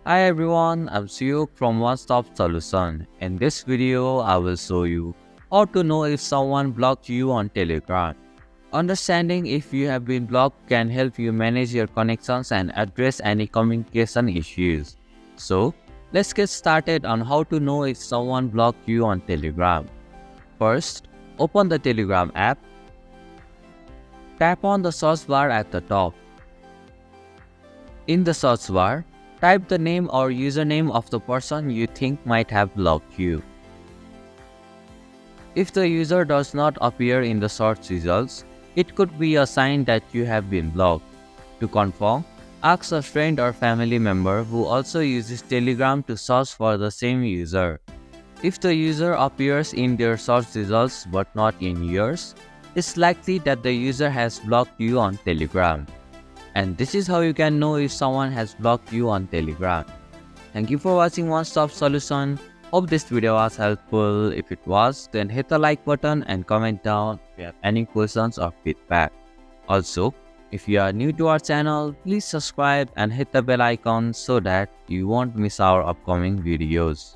Hi everyone, I'm Suyuk from One Stop Solution. In this video, I will show you how to know if someone blocked you on Telegram. Understanding if you have been blocked can help you manage your connections and address any communication issues. So, let's get started on how to know if someone blocked you on Telegram. First, open the Telegram app. Tap on the search bar at the top. In the search bar, type the name or username of the person you think might have blocked you. If the user does not appear in the search results, it could be a sign that you have been blocked. To confirm, ask a friend or family member who also uses Telegram to search for the same user. If the user appears in their search results but not in yours, it's likely that the user has blocked you on Telegram. And this is how you can know if someone has blocked you on Telegram. Thank you for watching One Stop Solution. Hope this video was helpful. If it was, then hit the like button and comment down if you have any questions or feedback. Also, if you are new to our channel, please subscribe and hit the bell icon so that you won't miss our upcoming videos.